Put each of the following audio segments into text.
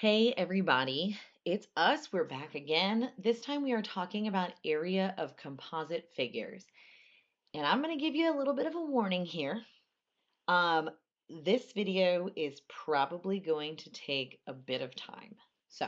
Hey everybody, it's us. We're back again. This time we are talking about area of composite figures. And I'm going to give you a little bit of a warning here. Um, this video is probably going to take a bit of time. So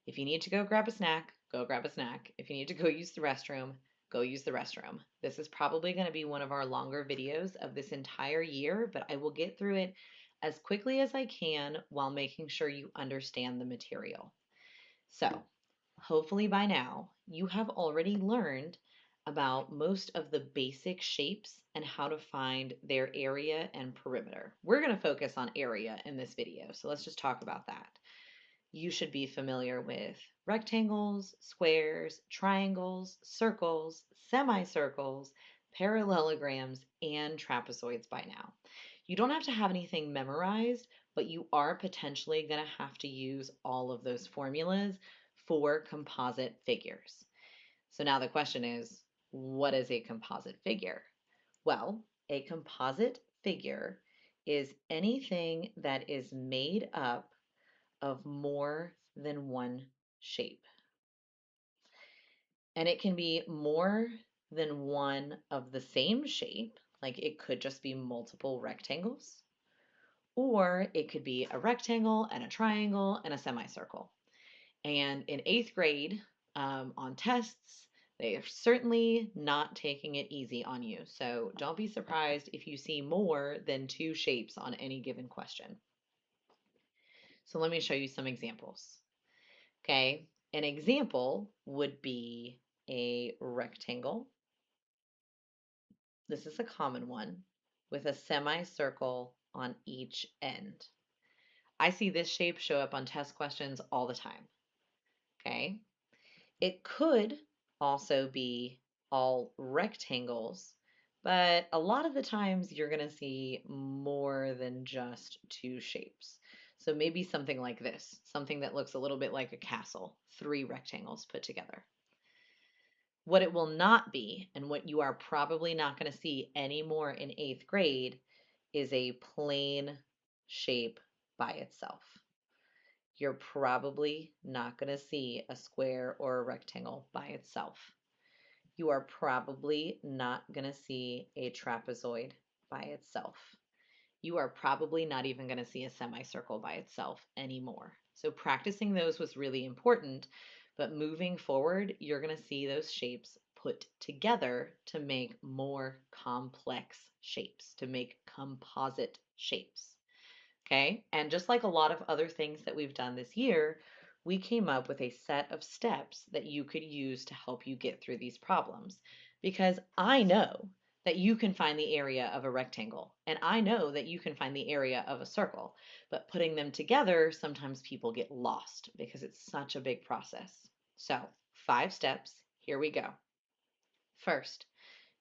if you need to go grab a snack, go grab a snack. If you need to go use the restroom, go use the restroom. This is probably going to be one of our longer videos of this entire year, but I will get through it as quickly as I can while making sure you understand the material. So, hopefully by now, you have already learned about most of the basic shapes and how to find their area and perimeter. We're going to focus on area in this video, so let's just talk about that. You should be familiar with rectangles, squares, triangles, circles, semicircles, parallelograms, and trapezoids by now. You don't have to have anything memorized, but you are potentially going to have to use all of those formulas for composite figures. So now the question is, what is a composite figure? Well, a composite figure is anything that is made up of more than one shape. And it can be more than one of the same shape, like it could just be multiple rectangles, or it could be a rectangle and a triangle and a semicircle. And in eighth grade, on tests, they are certainly not taking it easy on you. So don't be surprised if you see more than two shapes on any given question. So let me show you some examples. Okay, an example would be a rectangle. This is a common one with a semicircle on each end. I see this shape show up on test questions all the time. Okay, it could also be all rectangles, but a lot of the times you're going to see more than just two shapes. So maybe something like this, something that looks a little bit like a castle, three rectangles put together. What it will not be, and what you are probably not going to see anymore in eighth grade, is a plain shape by itself. You're probably not going to see a square or a rectangle by itself. You are probably not going to see a trapezoid by itself. You are probably not even going to see a semicircle by itself anymore. So practicing those was really important, but moving forward, you're going to see those shapes put together to make more complex shapes, to make composite shapes. Okay, and just like a lot of other things that we've done this year, we came up with a set of steps that you could use to help you get through these problems. Because I know that you can find the area of a rectangle, and I know that you can find the area of a circle, but putting them together, sometimes people get lost because it's such a big process. So, 5 steps, here we go. First,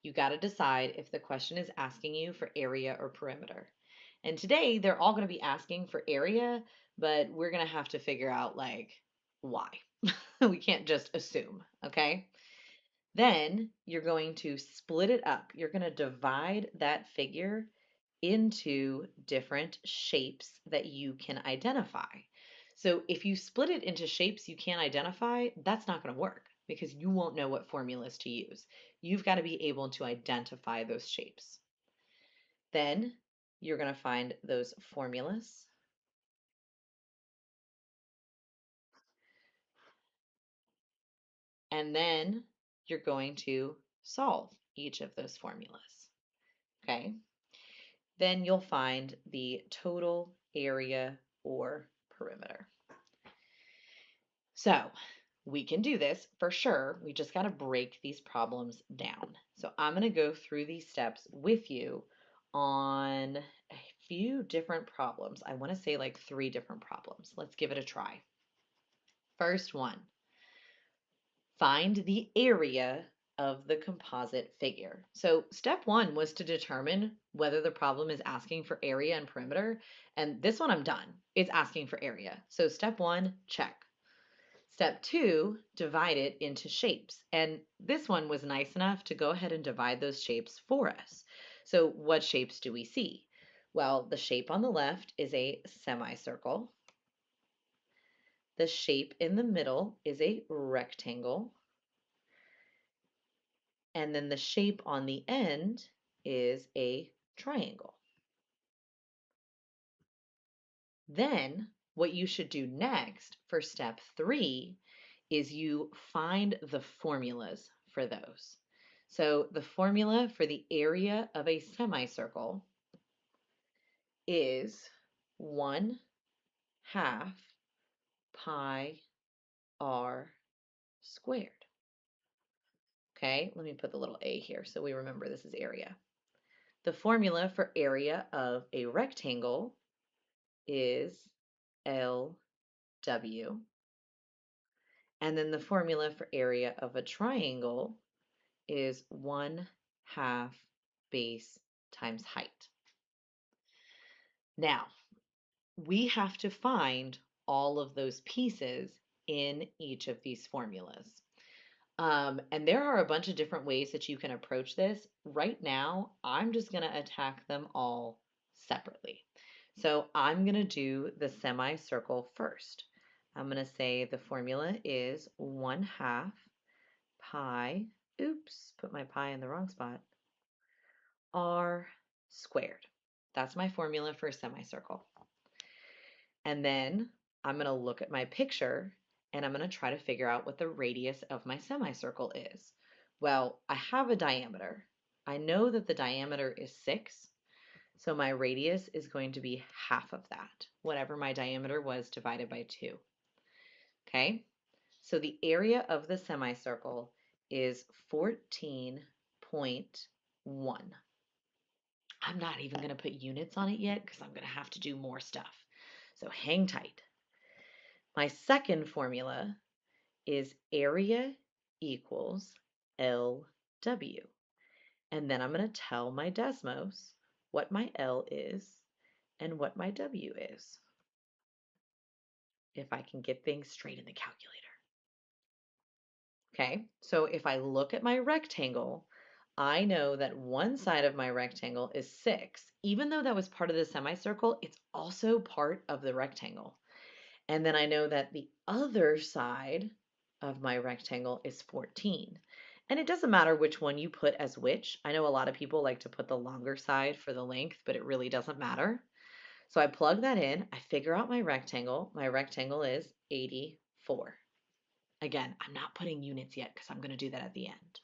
you got to decide if the question is asking you for area or perimeter. And today they're all going to be asking for area, but we're going to have to figure out like why. We can't just assume, okay? Then you're going to split it up. You're going to divide that figure into different shapes that you can identify. So if you split it into shapes you can't identify, that's not going to work because you won't know what formulas to use. You've got to be able to identify those shapes. Then you're going to find those formulas. And then you're going to solve each of those formulas. Okay. Then you'll find the total area or perimeter. So we can do this for sure. We just got to break these problems down. So I'm going to go through these steps with you on a few different problems. I want to say like 3 different problems. Let's give it a try. First one, find the area of the composite figure. So step 1 was to determine whether the problem is asking for area and perimeter. And this one I'm done. It's asking for area. So step 1, check. Step 2, divide it into shapes. And this one was nice enough to go ahead and divide those shapes for us. So what shapes do we see? Well, the shape on the left is a semicircle. the shape in the middle is a rectangle, and then the shape on the end is a triangle. Then what you should do next for step 3 is you find the formulas for those. So the formula for the area of a semicircle is 1/2 pi r squared. Okay, let me put the little a here so we remember this is area. The formula for area of a rectangle is LW. And then the formula for area of a triangle is 1/2 base times height. Now, we have to find all of those pieces in each of these formulas. And there are a bunch of different ways that you can approach this. Right now, I'm just going to attack them all separately. So I'm going to do the semicircle first. I'm going to say the formula is 1/2 pi, oops, put my pi in the wrong spot, r squared. That's my formula for a semicircle. And then I'm going to look at my picture and I'm going to try to figure out what the radius of my semicircle is. Well, I have a diameter. I know that the diameter is 6, so my radius is going to be half of that, whatever my diameter was divided by 2. Okay, so the area of the semicircle is 14.1. I'm not even going to put units on it yet because I'm going to have to do more stuff. So hang tight. My second formula is area equals LW. And then I'm going to tell my Desmos what my L is and what my W is, if I can get things straight in the calculator. Okay, so if I look at my rectangle, I know that one side of my rectangle is 6. Even though that was part of the semicircle, it's also part of the rectangle. And then I know that the other side of my rectangle is 14. And it doesn't matter which one you put as which. I know a lot of people like to put the longer side for the length, but it really doesn't matter. So I plug that in, I figure out my rectangle. My rectangle is 84. Again, I'm not putting units yet because I'm going to do that at the end.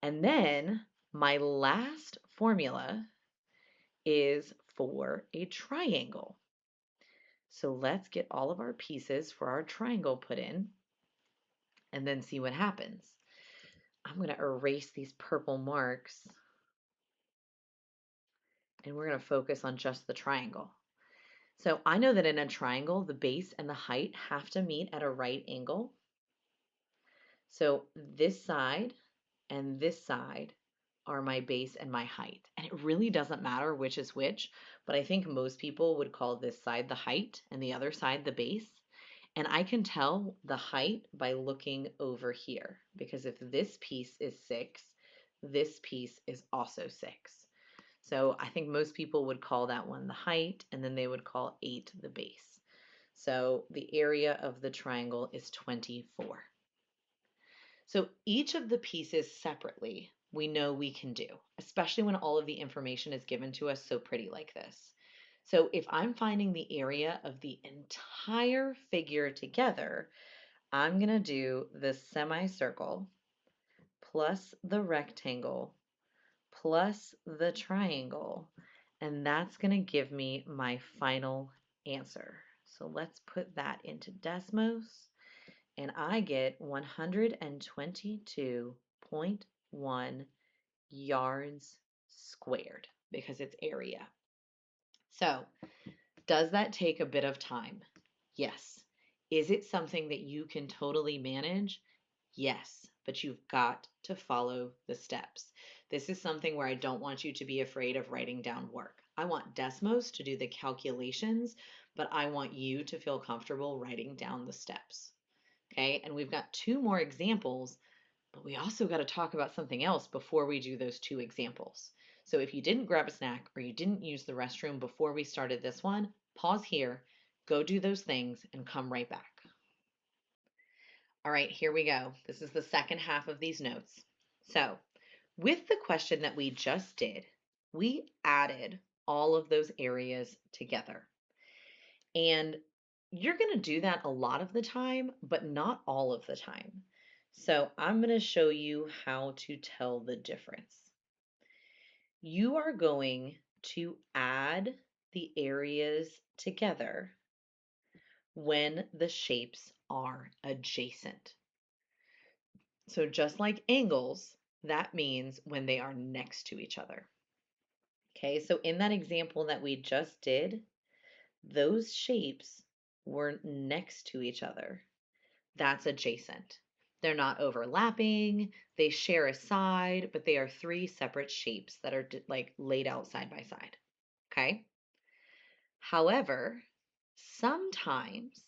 And then my last formula is for a triangle. So let's get all of our pieces for our triangle put in and then see what happens. I'm going to erase these purple marks and we're going to focus on just the triangle. So I know that in a triangle, the base and the height have to meet at a right angle. So this side and this side are my base and my height. And it really doesn't matter which is which, but I think most people would call this side the height and the other side the base. And I can tell the height by looking over here, because if this piece is 6, this piece is also 6. So I think most people would call that one the height, and then they would call 8 the base. So the area of the triangle is 24. So each of the pieces separately, we know we can do, especially when all of the information is given to us so pretty like this. So if I'm finding the area of the entire figure together, I'm going to do the semicircle plus the rectangle plus the triangle, and that's going to give me my final answer. So let's put that into Desmos, and I get 122.1 yards squared because it's area. So does that take a bit of time? Yes. Is it something that you can totally manage? Yes, but you've got to follow the steps. This is something where I don't want you to be afraid of writing down work. I want Desmos to do the calculations, but I want you to feel comfortable writing down the steps. Okay, and we've got 2 more examples, but we also got to talk about something else before we do those 2 examples. So if you didn't grab a snack or you didn't use the restroom before we started this one, pause here, Go do those things and come right back. All right, here we go. This is the second half of these notes. So, with the question that we just did, we added all of those areas together. And you're going to do that a lot of the time, but not all of the time. So, I'm going to show you how to tell the difference. You are going to add the areas together when the shapes are adjacent. So just like angles, that means when they are next to each other. Okay, so in that example that we just did, those shapes were next to each other. That's adjacent. They're not overlapping, they share a side, but they are three separate shapes that are like laid out side by side. Okay? However, sometimes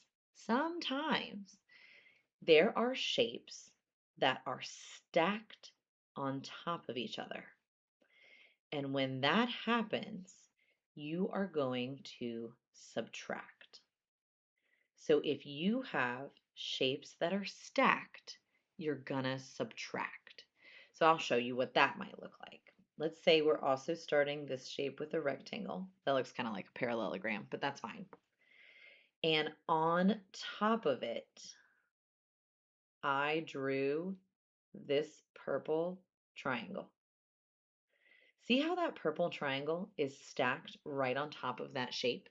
there are shapes that are stacked on top of each other. And when that happens, you are going to subtract. So if you have shapes that are stacked, you're gonna subtract. So I'll show you what that might look like. Let's say we're also starting this shape with a rectangle. That looks kind of like a parallelogram, but that's fine. And on top of it, I drew this purple triangle. See how that purple triangle is stacked right on top of that shape?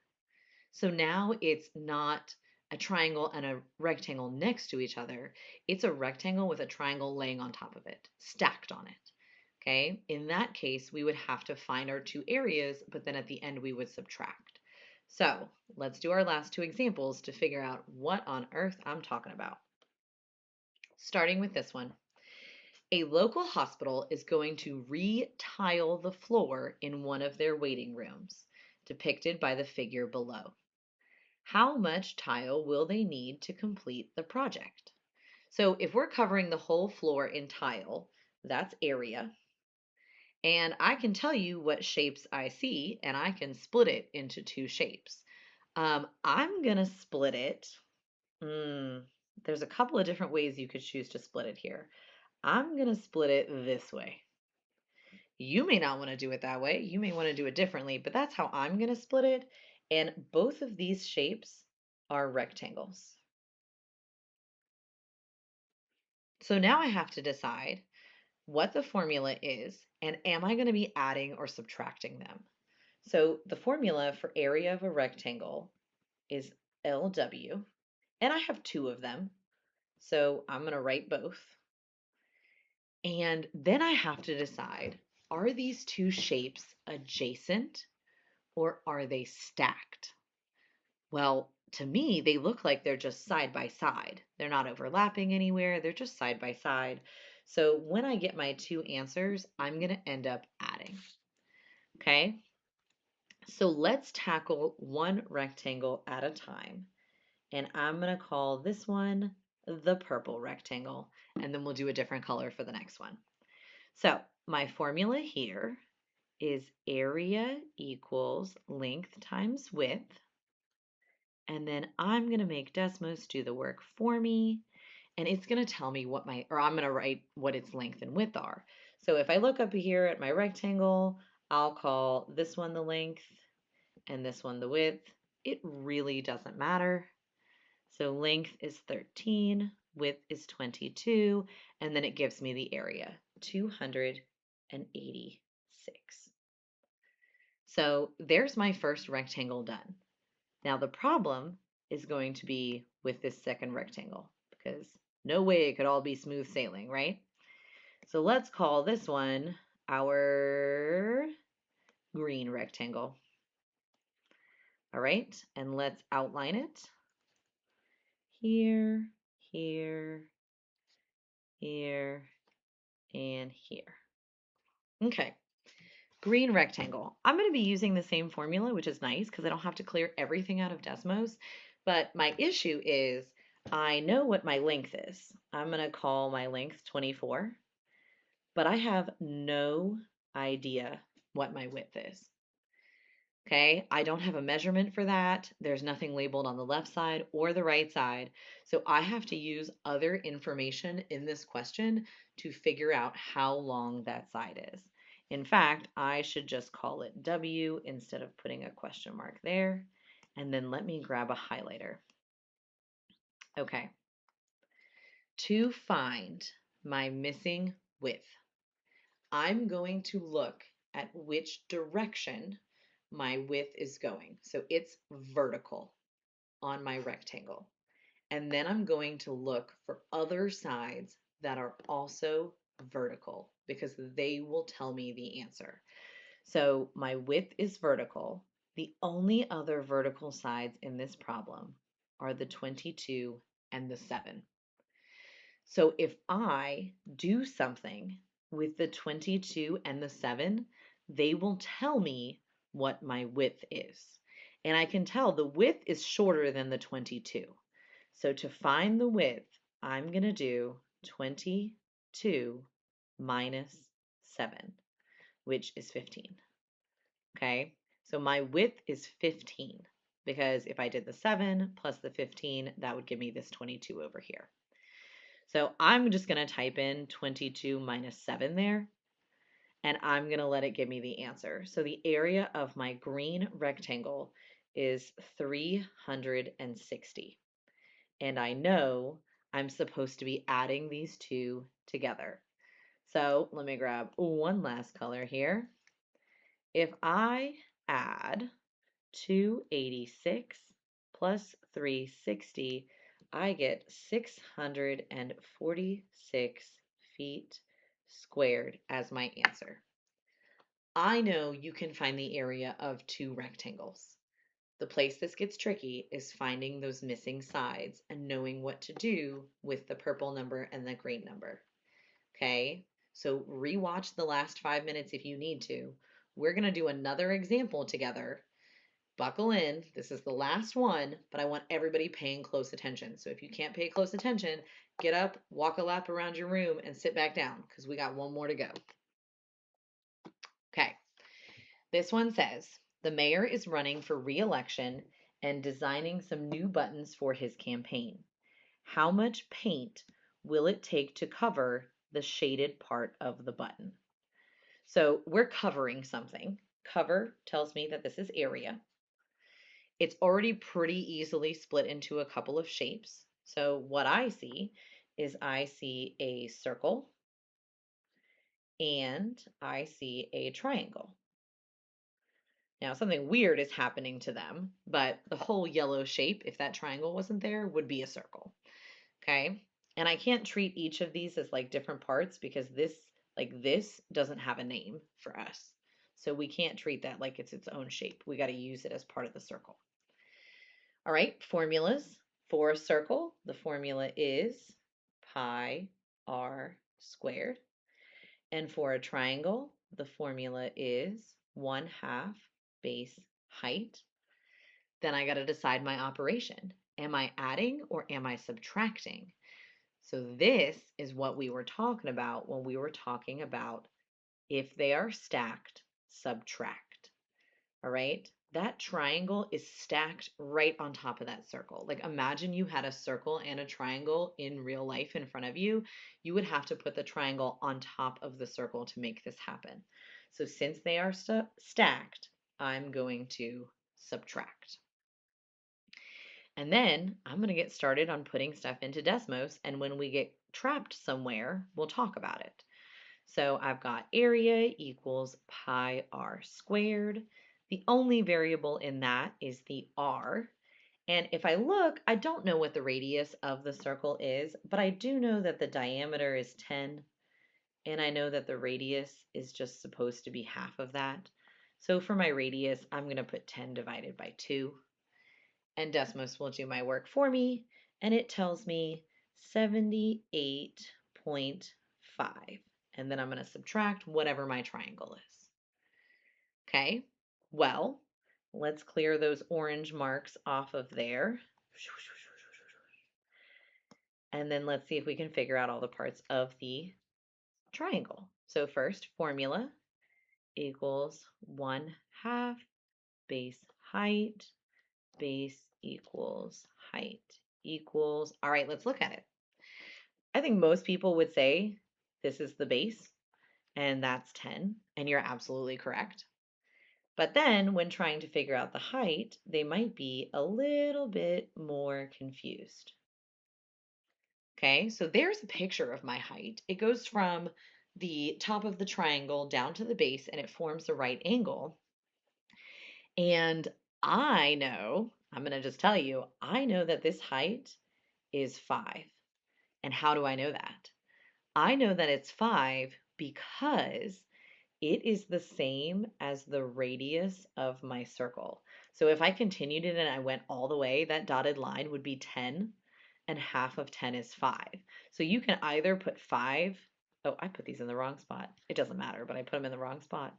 So now it's not a triangle and a rectangle next to each other. It's a rectangle with a triangle laying on top of it, stacked on it. Okay, in that case, we would have to find our two areas, but then at the end we would subtract. So let's do our last two examples to figure out what on earth I'm talking about. Starting with this one. A local hospital is going to re-tile the floor in one of their waiting rooms, depicted by the figure below. How much tile will they need to complete the project? So if we're covering the whole floor in tile, that's area. And I can tell you what shapes I see, and I can split it into two shapes. I'm going to split it. There's a couple of different ways you could choose to split it here. I'm going to split it this way. You may not want to do it that way. You may want to do it differently, but that's how I'm going to split it. And both of these shapes are rectangles. So now I have to decide what the formula is and am I going to be adding or subtracting them? So the formula for area of a rectangle is LW, and I have two of them. So I'm going to write both. And then I have to decide, are these two shapes adjacent or are they stacked? Well, to me, they look like they're just side by side. They're not overlapping anywhere, they're just side by side. So when I get my two answers, I'm going to end up adding. Okay, so let's tackle one rectangle at a time. And I'm going to call this one the purple rectangle, and then we'll do a different color for the next one. So my formula here is area equals length times width. And then I'm going to make Desmos do the work for me. And it's going to tell me what I'm going to write what its length and width are. So if I look up here at my rectangle, I'll call this one the length and this one the width. It really doesn't matter. So length is 13, width is 22, and then it gives me the area, 286. So there's my first rectangle done. Now the problem is going to be with this second rectangle because no way it could all be smooth sailing, right? So let's call this one our green rectangle. All right, and let's outline it. Here, here, here, and here. Okay, green rectangle. I'm going to be using the same formula, which is nice because I don't have to clear everything out of Desmos. But my issue is I know what my length is. I'm going to call my length 24, but I have no idea what my width is. Okay, I don't have a measurement for that. There's nothing labeled on the left side or the right side. So I have to use other information in this question to figure out how long that side is. In fact, I should just call it W instead of putting a question mark there. And then let me grab a highlighter. Okay, to find my missing width, I'm going to look at which direction my width is going. So it's vertical on my rectangle. And then I'm going to look for other sides that are also vertical because they will tell me the answer. So my width is vertical. The only other vertical sides in this problem are the 22 and the 7. So if I do something with the 22 and the 7, they will tell me what my width is. And I can tell the width is shorter than the 22. So to find the width, I'm going to do 22 minus 7, which is 15. Okay, so my width is 15 because if I did the 7 plus the 15, that would give me this 22 over here. So I'm just going to type in 22 minus 7 there, and I'm going to let it give me the answer. So the area of my green rectangle is 360. And I know I'm supposed to be adding these two together. So let me grab one last color here. If I add 286 plus 360, I get 646 feet squared as my answer. I know you can find the area of two rectangles. The place this gets tricky is finding those missing sides and knowing what to do with the purple number and the green number. Okay, so rewatch the last 5 minutes if you need to. We're going to do another example together. Buckle in. This is the last one, but I want everybody paying close attention. So if you can't pay close attention, get up, walk a lap around your room, and sit back down because we got one more to go. Okay, this one says the mayor is running for re-election and designing some new buttons for his campaign. How much paint will it take to cover the shaded part of the button? So we're covering something. Cover tells me that this is area. It's already pretty easily split into a couple of shapes. So what I see is I see a circle and I see a triangle. Now, something weird is happening to them, but the whole yellow shape, if that triangle wasn't there, would be a circle. Okay? And I can't treat each of these as like different parts because this doesn't have a name for us. So we can't treat that like it's its own shape. We got to use it as part of the circle. All right, formulas. For a circle, the formula is pi r squared. And for a triangle, the formula is 1/2 base height. Then I got to decide my operation. Am I adding or am I subtracting? So this is what we were talking about when we were talking about if they are stacked, subtract. All right. That triangle is stacked right on top of that circle. Like imagine you had a circle and a triangle in real life in front of you. You would have to put the triangle on top of the circle to make this happen. So since they are stacked, I'm going to subtract. And then I'm going to get started on putting stuff into Desmos. And when we get trapped somewhere, we'll talk about it. So I've got area equals pi r squared. The only variable in that is the r. And if I look, I don't know what the radius of the circle is, but I do know that the diameter is 10. And I know that the radius is just supposed to be half of that. So for my radius, I'm going to put 10 divided by 2. And Desmos will do my work for me. And it tells me 78.5. And then I'm going to subtract whatever my triangle is. Okay, well, let's clear those orange marks off of there. And then let's see if we can figure out all the parts of the triangle. So first, formula equals 1/2 base height, base equals height equals, all right, let's look at it. I think most people would say this is the base, and that's 10, and you're absolutely correct. But then when trying to figure out the height, they might be a little bit more confused. Okay, so there's a picture of my height. It goes from the top of the triangle down to the base and it forms the right angle. And I know, I'm going to just tell you, I know that this height is 5. And how do I know that? I know that it's 5 because it is the same as the radius of my circle. So if I continued it and I went all the way, that dotted line would be 10, and half of 10 is 5. So you can either put 5, oh, I put these in the wrong spot. It doesn't matter, but I put them in the wrong spot.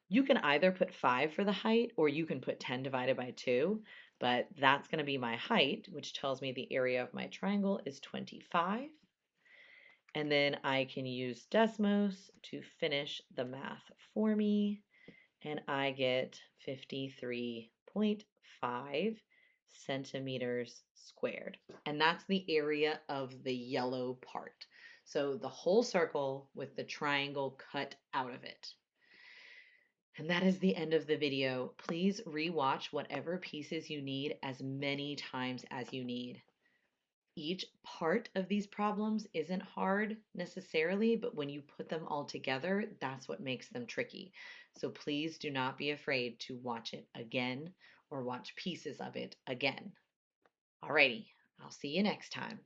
You can either put 5 for the height, or you can put 10 divided by 2, but that's going to be my height, which tells me the area of my triangle is 25. And then I can use Desmos to finish the math for me, and I get 53.5 centimeters squared. And that's the area of the yellow part. So the whole circle with the triangle cut out of it. And that is the end of the video. Please rewatch whatever pieces you need as many times as you need. Each part of these problems isn't hard necessarily, but when you put them all together, that's what makes them tricky. So please do not be afraid to watch it again or watch pieces of it again. Alrighty, I'll see you next time.